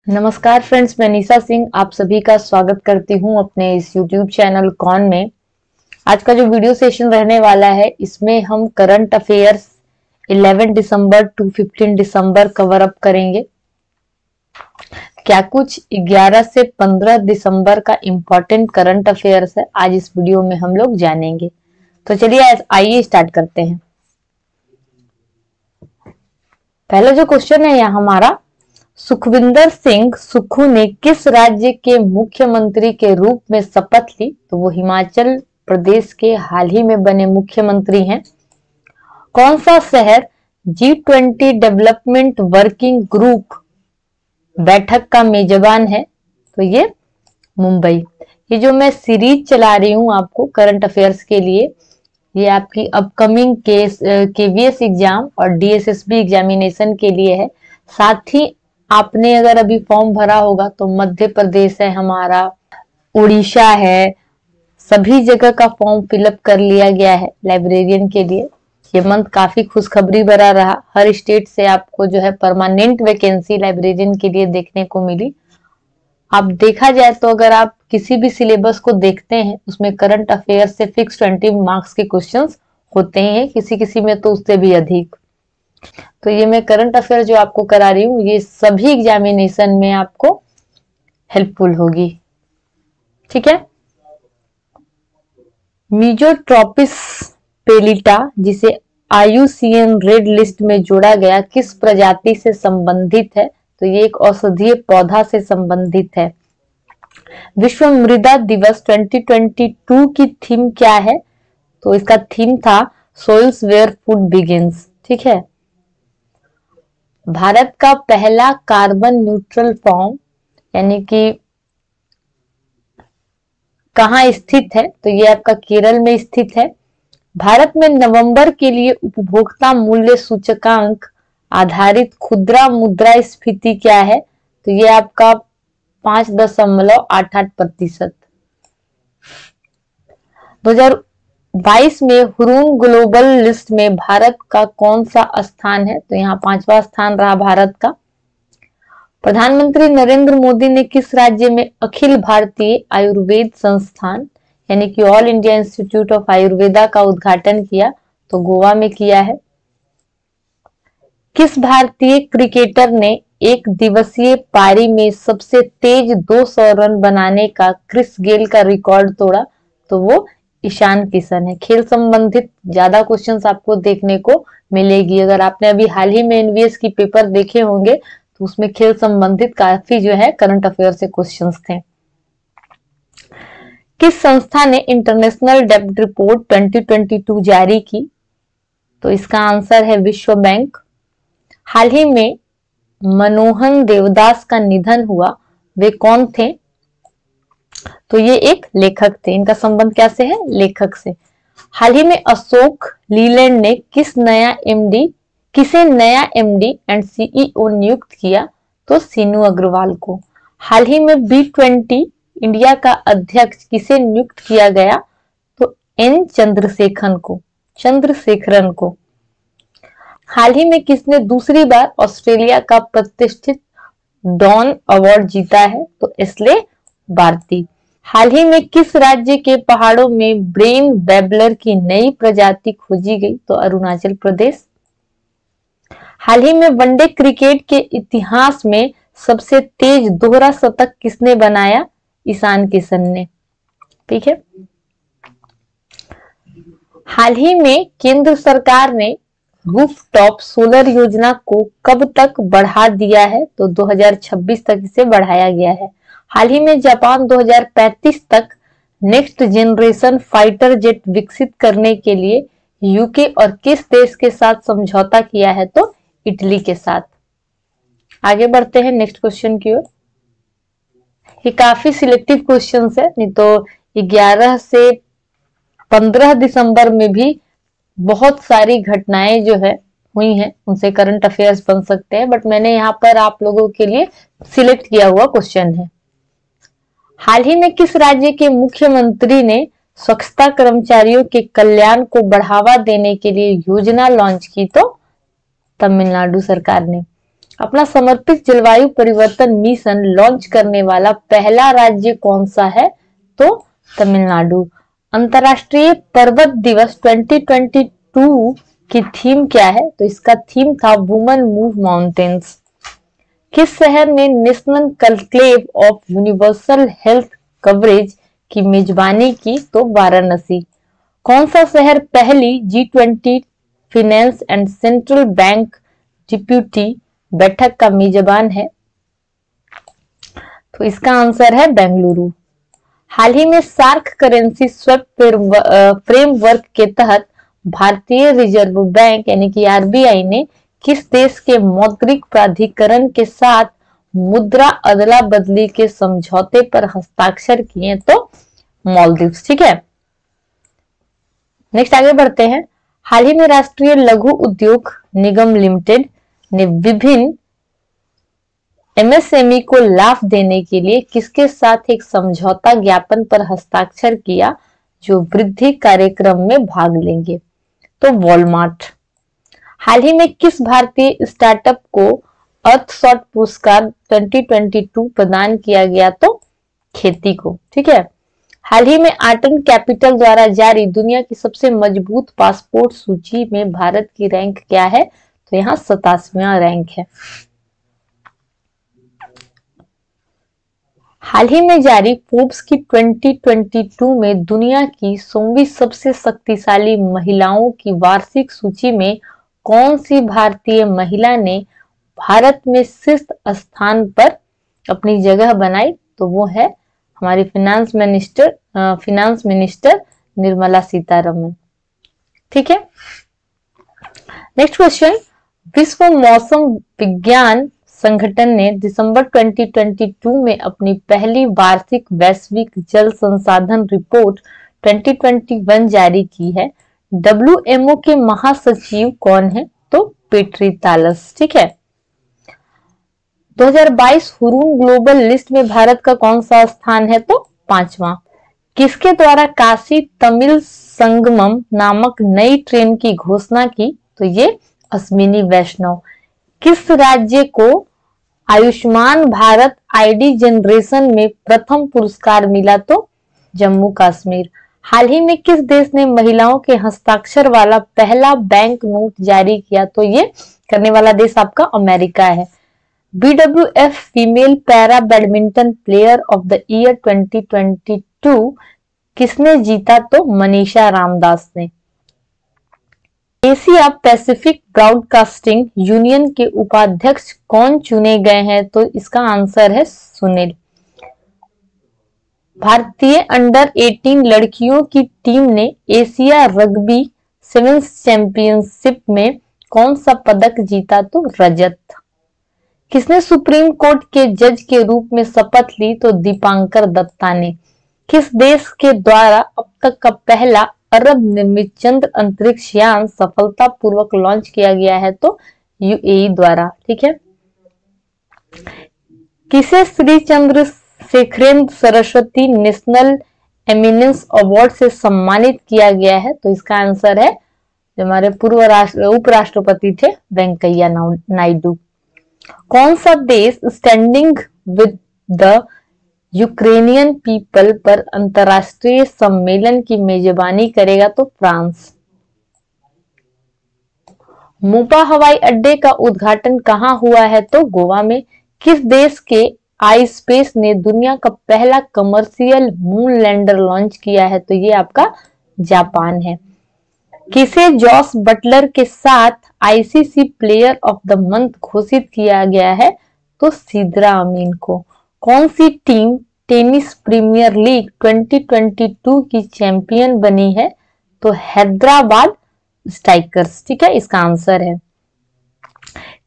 नमस्कार फ्रेंड्स, मैं निशा सिंह आप सभी का स्वागत करती हूं अपने इस YouTube चैनल कौन में। आज का जो वीडियो सेशन रहने वाला है इसमें हम करंट अफेयर्स 11 दिसंबर टू 15 दिसंबर कवर अप करेंगे। क्या कुछ 11 से 15 दिसंबर का इम्पोर्टेंट करंट अफेयर्स है, आज इस वीडियो में हम लोग जानेंगे। तो चलिए आइए स्टार्ट करते हैं। पहला जो क्वेश्चन है यहाँ हमारा, सुखविंदर सिंह सुक्खू ने किस राज्य के मुख्यमंत्री के रूप में शपथ ली? तो वो हिमाचल प्रदेश के हाल ही में बने मुख्यमंत्री हैं। कौन सा शहर G20 डेवलपमेंट वर्किंग ग्रुप बैठक का मेजबान है? तो ये मुंबई। ये जो मैं सीरीज चला रही हूं आपको करंट अफेयर्स के लिए, ये आपकी अपकमिंग KVS एग्जाम और DSSB एग्जामिनेशन के लिए है। साथ ही आपने अगर अभी फॉर्म भरा होगा तो मध्य प्रदेश है हमारा, उड़ीसा है, सभी जगह का फॉर्म फिलअप कर लिया गया है लाइब्रेरियन के लिए। ये मंथ काफी खुशखबरी भरा रहा। हर स्टेट से आपको जो है परमानेंट वैकेंसी लाइब्रेरियन के लिए देखने को मिली। अब देखा जाए तो अगर आप किसी भी सिलेबस को देखते हैं उसमें करंट अफेयर से फिक्स 20 मार्क्स के क्वेश्चंस होते हैं, किसी किसी में तो उससे भी अधिक। तो ये मैं करंट अफेयर जो आपको करा रही हूँ ये सभी एग्जामिनेशन में आपको हेल्पफुल होगी, ठीक है। मीजोट्रोपिस पेलिटा, जिसे IUCN रेड लिस्ट में जोड़ा गया, किस प्रजाति से संबंधित है? तो ये एक औषधीय पौधा से संबंधित है। विश्व मृदा दिवस 2022 की थीम क्या है? तो इसका थीम था सोइल्स वेयर फूड बिगिंस, ठीक है। भारत का पहला कार्बन न्यूट्रल फॉर्म यानी कि कहाँ स्थित है? तो ये आपका केरल में स्थित है। भारत में नवंबर के लिए उपभोक्ता मूल्य सूचकांक आधारित खुदरा मुद्रास्फीति क्या है? तो ये आपका 5.88%। 2022 में हुरून ग्लोबल लिस्ट में भारत का कौन सा स्थान है? तो यहाँ 5वां स्थान रहा भारत का। प्रधानमंत्री नरेंद्र मोदी ने किस राज्य में अखिल भारतीय आयुर्वेद संस्थान यानी कि all India institute of Ayurveda का उद्घाटन किया? तो गोवा में किया है। किस भारतीय क्रिकेटर ने एक दिवसीय पारी में सबसे तेज 200 रन बनाने का क्रिस गेल का रिकॉर्ड तोड़ा? तो वो ईशान किशन है। खेल संबंधित ज्यादा क्वेश्चंस आपको देखने को मिलेगी। अगर आपने अभी हाल ही में NVS की पेपर देखे होंगे तो उसमें खेल संबंधित काफी जो है करंट अफेयर से क्वेश्चंस थे। किस संस्था ने इंटरनेशनल डेब्ट रिपोर्ट 2022 जारी की? तो इसका आंसर है विश्व बैंक। हाल ही में मनमोहन देवदास का निधन हुआ, वे कौन थे? तो ये एक लेखक थे। इनका संबंध क्या से है? लेखक से। हाल ही में अशोक लीलैंड ने किसे नया MD एंड CEO नियुक्त किया? तो सीनू अग्रवाल को। हाल ही में B20 इंडिया का अध्यक्ष किसे नियुक्त किया गया? तो N चंद्रशेखरन को। हाल ही में किसने दूसरी बार ऑस्ट्रेलिया का प्रतिष्ठित डॉन अवार्ड जीता है? तो एस्ले बार्टी। हाल ही में किस राज्य के पहाड़ों में ब्रेन बैबलर की नई प्रजाति खोजी गई? तो अरुणाचल प्रदेश। हाल ही में वनडे क्रिकेट के इतिहास में सबसे तेज दोहरा शतक किसने बनाया? ईशान किशन ने, ठीक है। हाल ही में केंद्र सरकार ने रूफटॉप सोलर योजना को कब तक बढ़ा दिया है? तो 2026 तक इसे बढ़ाया गया है। हाल ही में जापान 2035 तक नेक्स्ट जनरेशन फाइटर जेट विकसित करने के लिए UK और किस देश के साथ समझौता किया है? तो इटली के साथ। आगे बढ़ते हैं नेक्स्ट क्वेश्चन की ओर। ये काफी सिलेक्टिव क्वेश्चंस है, नहीं तो 11 से 15 दिसंबर में भी बहुत सारी घटनाएं जो है हुई हैं, उनसे करंट अफेयर्स बन सकते हैं, बट मैंने यहाँ पर आप लोगों के लिए सिलेक्ट किया हुआ क्वेश्चन है। हाल ही में किस राज्य के मुख्यमंत्री ने स्वच्छता कर्मचारियों के कल्याण को बढ़ावा देने के लिए योजना लॉन्च की? तो तमिलनाडु सरकार ने। अपना समर्पित जलवायु परिवर्तन मिशन लॉन्च करने वाला पहला राज्य कौन सा है? तो तमिलनाडु। अंतरराष्ट्रीय पर्वत दिवस 2022 की थीम क्या है? तो इसका थीम था वुमेन मूव माउंटेन्स। किस शहर ने national conclave of universal health coverage की मेजबानी की? तो वाराणसी। कौन सा शहर पहली G20 finance and central bank deputy बैठक का मेजबान है? तो इसका आंसर है बेंगलुरु। हाल ही में सार्क करेंसी स्वैप फ्रेमवर्क के तहत भारतीय रिजर्व बैंक यानी कि RBI ने किस देश के मौद्रिक प्राधिकरण के साथ मुद्रा अदला बदली के समझौते पर हस्ताक्षर किए? तो मालदीव। ठीक है, नेक्स्ट आगे बढ़ते हैं। हाल ही में राष्ट्रीय लघु उद्योग निगम लिमिटेड ने विभिन्न MSME को लाभ देने के लिए किसके साथ एक समझौता ज्ञापन पर हस्ताक्षर किया जो वृद्धि कार्यक्रम में भाग लेंगे? तो वॉलमार्ट। हाल ही में किस भारतीय स्टार्टअप को अर्थशॉट पुरस्कार 2022 प्रदान किया गया? तो खेती को। ठीक है, हाल ही में आर्टन कैपिटल द्वारा जारी दुनिया की सबसे मजबूत पासपोर्ट सूची में भारत की रैंक क्या है? तो यहाँ 87वां रैंक है। हाल ही में जारी फोर्ब्स की 2022 में दुनिया की 100वीं सबसे शक्तिशाली महिलाओं की वार्षिक सूची में कौन सी भारतीय महिला ने भारत में शीर्ष स्थान पर अपनी जगह बनाई? तो वो है हमारी फाइनेंस मिनिस्टर निर्मला सीतारमन। ठीक है, नेक्स्ट क्वेश्चन। विश्व मौसम विज्ञान संगठन ने दिसंबर 2022 में अपनी पहली वार्षिक वैश्विक जल संसाधन रिपोर्ट 2021 जारी की है। WMO के महासचिव कौन है? तो पेट्री तालस। ठीक है, 2022 हुरून ग्लोबल लिस्ट में भारत का कौन सा स्थान है? तो 5वां। किसके द्वारा काशी तमिल संगमम नामक नई ट्रेन की घोषणा की? तो ये अश्विनी वैष्णव। किस राज्य को आयुष्मान भारत ID जनरेशन में प्रथम पुरस्कार मिला? तो जम्मू कश्मीर। हाल ही में किस देश ने महिलाओं के हस्ताक्षर वाला पहला बैंक नोट जारी किया? तो ये करने वाला देश आपका अमेरिका है। BWF female para badminton player of the year 2022 किसने जीता? तो मनीषा रामदास ने। एशिया पैसिफिक ब्रॉडकास्टिंग यूनियन के उपाध्यक्ष कौन चुने गए हैं? तो इसका आंसर है सुनील। भारतीय अंडर 18 लड़कियों की टीम ने एशिया रग्बी 7 चैंपियनशिप में कौन सा पदक जीता? तो रजत। किसने सुप्रीम कोर्ट के जज के रूप में शपथ ली? तो दीपांकर दत्ता ने। किस देश के द्वारा अब तक का पहला अरब निर्मित चंद्र अंतरिक्ष यान सफलतापूर्वक लॉन्च किया गया है? तो UAE द्वारा। ठीक है, किसे Shri Chandrashekharendra Saraswati national eminence award से सम्मानित किया गया है? तो इसका आंसर है जो हमारे पूर्व उपराष्ट्रपति थे वेंकैया नायडू। कौन सा देश standing with the Ukrainian people पर अंतरराष्ट्रीय सम्मेलन की मेजबानी करेगा? तो फ्रांस। मोपा हवाई अड्डे का उद्घाटन कहाँ हुआ है? तो गोवा में। किस देश के आईस्पेस ने दुनिया का पहला कमर्शियल मून लैंडर लॉन्च किया है? तो ये आपका जापान है। किसे जॉस बटलर के साथ ICC player of the month घोषित किया गया है? तो सिद्रा अमीन को। कौन सी टीम टेनिस प्रीमियर लीग 2022 की चैंपियन बनी है? तो हैदराबाद स्ट्राइकर्स। ठीक है, इसका आंसर है।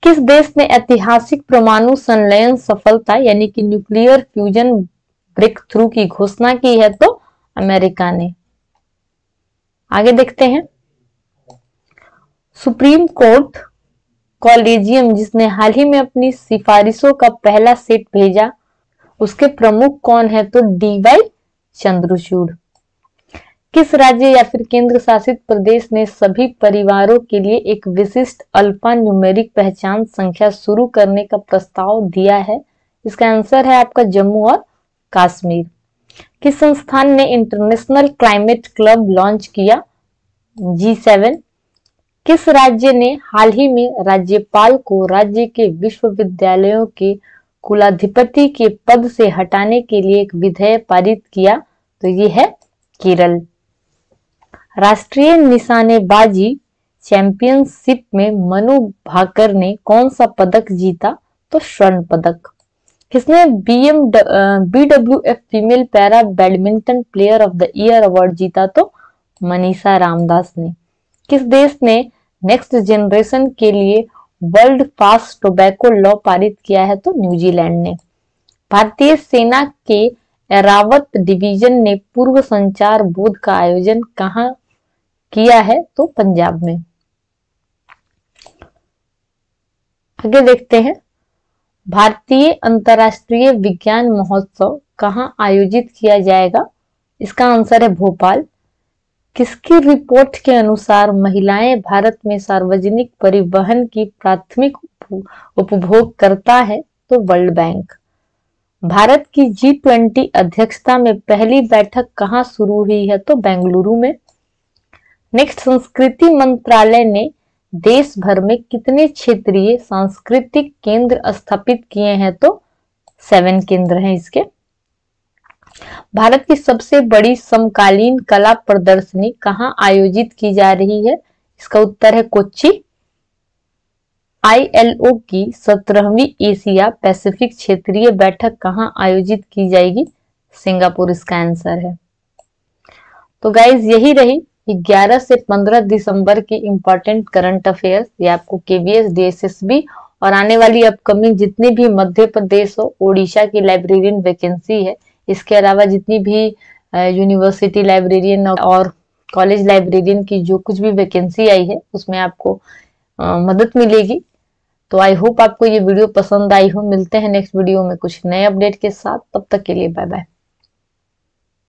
किस देश ने ऐतिहासिक परमाणु संलयन सफलता यानी कि न्यूक्लियर फ्यूजन ब्रेक थ्रू की घोषणा की है? तो अमेरिका ने। आगे देखते हैं। सुप्रीम कोर्ट कॉलेजियम जिसने हाल ही में अपनी सिफारिशों का पहला सेट भेजा, उसके प्रमुख कौन है? तो DY चंद्रचूड़। किस राज्य या फिर केंद्र शासित प्रदेश ने सभी परिवारों के लिए एक विशिष्ट अल्फा न्यूमेरिक पहचान संख्या शुरू करने का प्रस्ताव दिया है? इसका आंसर है आपका जम्मू और कश्मीर। किस संस्थान ने इंटरनेशनल क्लाइमेट क्लब लॉन्च किया? G7। किस राज्य ने हाल ही में राज्यपाल को राज्य के विश्वविद्यालयों के कुलाधिपति के पद से हटाने के लिए एक विधेयक पारित किया? तो ये है केरल। राष्ट्रीय निशानेबाजी चैंपियनशिप में मनु भाकर ने कौन सा पदक जीता? तो स्वर्ण पदक। किसने BWF female para badminton player of the year award जीता? तो मनीषा रामदास ने। किस देश ने नेक्स्ट जनरेशन के लिए वर्ल्ड फास्ट टोबैको लॉ पारित किया है? तो न्यूजीलैंड ने। भारतीय सेना के एरावत डिवीजन ने पूर्व संचार बोध का आयोजन कहाँ किया है? तो पंजाब में। आगे देखते हैं, भारतीय अंतर्राष्ट्रीय विज्ञान महोत्सव कहाँ आयोजित किया जाएगा? इसका आंसर है भोपाल। किसकी रिपोर्ट के अनुसार महिलाएं भारत में सार्वजनिक परिवहन की प्राथमिक उपभोगकर्ता है? तो वर्ल्ड बैंक। भारत की G20 अध्यक्षता में पहली बैठक कहाँ शुरू हुई है? तो बेंगलुरु में। नेक्स्ट, संस्कृति मंत्रालय ने देश भर में कितने क्षेत्रीय सांस्कृतिक केंद्र स्थापित किए हैं? तो 7 केंद्र हैं इसके। भारत की सबसे बड़ी समकालीन कला प्रदर्शनी कहाँ आयोजित की जा रही है? इसका उत्तर है कोच्चि। ILO की 17वीं एशिया पैसिफिक क्षेत्रीय बैठक कहाँ आयोजित की जाएगी? सिंगापुर इसका आंसर है। तो गाइज यही रही 11 से 15 दिसंबर की इंपॉर्टेंट करंट अफेयर्स। ये आपको KVS DSSB और आने वाली अपकमिंग जितनी भी मध्य प्रदेश हो ओडिशा की लाइब्रेरियन वैकेंसी है, इसके अलावा जितनी भी यूनिवर्सिटी लाइब्रेरियन और कॉलेज लाइब्रेरियन की जो कुछ भी वैकेंसी आई है उसमें आपको मदद मिलेगी। तो आई होप आपको ये वीडियो पसंद आई हो। मिलते हैं नेक्स्ट वीडियो में कुछ नए अपडेट के साथ। तब तक के लिए बाय बाय।